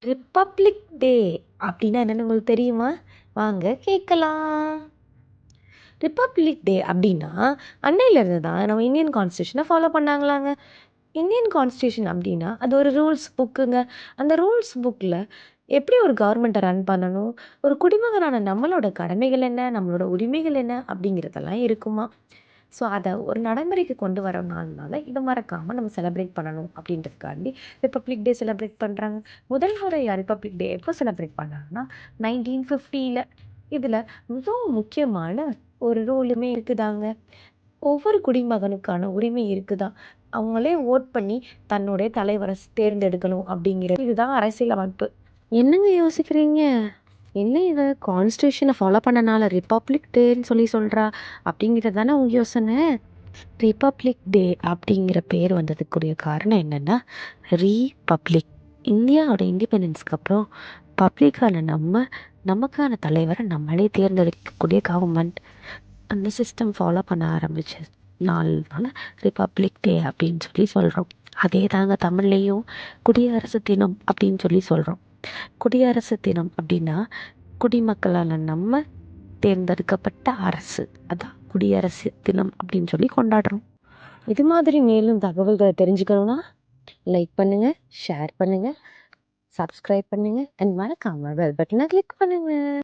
Republic டே அப்படின்னா என்னன்னு உங்களுக்கு தெரியுமா? வாங்க கேட்கலாம். ரிப்பப்ளிக் டே அப்படின்னா அன்னையிலேருந்து தான் நம்ம இந்தியன் கான்ஸ்டியூஷனை ஃபாலோ பண்ணாங்களாங்க. இந்தியன் கான்ஸ்டியூஷன் அப்படின்னா அது ஒரு ரூல்ஸ் புக்குங்க. அந்த ரூல்ஸ் புக்கில் எப்படி ஒரு கவர்மெண்ட்டை ரன் பண்ணணும், ஒரு குடிமகனான நம்மளோட கடமைகள் என்ன, நம்மளோட உரிமைகள் என்ன அப்படிங்கிறதெல்லாம் இருக்குமா. ஸோ அதை ஒரு நடைமுறைக்கு கொண்டு வர நாள்னால இதை மறக்காமல் நம்ம செலிப்ரேட் பண்ணணும் அப்படின்றதுக்காண்டி ரிப்பப்ளிக் டே செலிப்ரேட் பண்ணுறாங்க. முதல் முறையாக ரிப்பப்ளிக் டே எப்போ செலிப்ரேட் பண்ணாங்கன்னா 1950. இதில் மிகவும் முக்கியமான ஒரு ரூலுமே இருக்குதாங்க. ஒவ்வொரு குடிமகனுக்கான உரிமை இருக்குதா, அவங்களே ஓட் பண்ணி தன்னுடைய தலைவரை தேர்ந்தெடுக்கணும் அப்படிங்கிறது. இதுதான் அரசியலமைப்பு. என்னங்க யோசிக்கிறீங்க? என்ன இவ கான்ஸ்டியூஷனை ஃபாலோ பண்ணனால ரிப்பப்ளிக் டேன்னு சொல்கிறா அப்படிங்கிறது தானே உங்க யோசனை? ரிப்பப்ளிக் டே அப்படிங்கிற பேர் வந்ததுக்குரிய காரணம் என்னென்னா, ரீபப்ளிக், இந்தியாவோட இண்டிபெண்டன்ஸ்க்கு அப்புறம் பப்ளிக்கான நமக்கான தலைவரை நம்மளே தேர்ந்தெடுக்கக்கூடிய கவர்மெண்ட் அந்த சிஸ்டம் ஃபாலோ பண்ண ஆரம்பிச்ச நாள்னால ரிப்பப்ளிக் டே அப்படின்னு சொல்கிறோம். அதே தாங்க தமிழ்லேயும் குடியரசு தினம் அப்படின்னு சொல்கிறோம். குடியரசு தினம் அப்படின்னா குடிமக்களான நம்ம தேர்ந்தெடுக்கப்பட்ட அரசு, அதான் குடியரசு தினம் அப்படின்னு கொண்டாடுறோம். இது மாதிரி மேலும் தகவல்களை தெரிஞ்சுக்கணும்னா லைக் பண்ணுங்கள், ஷேர் பண்ணுங்கள், சப்ஸ்கிரைப் பண்ணுங்கள் அண்ட் மறக்காம பெல் பட்டனை கிளிக் பண்ணுங்கள்.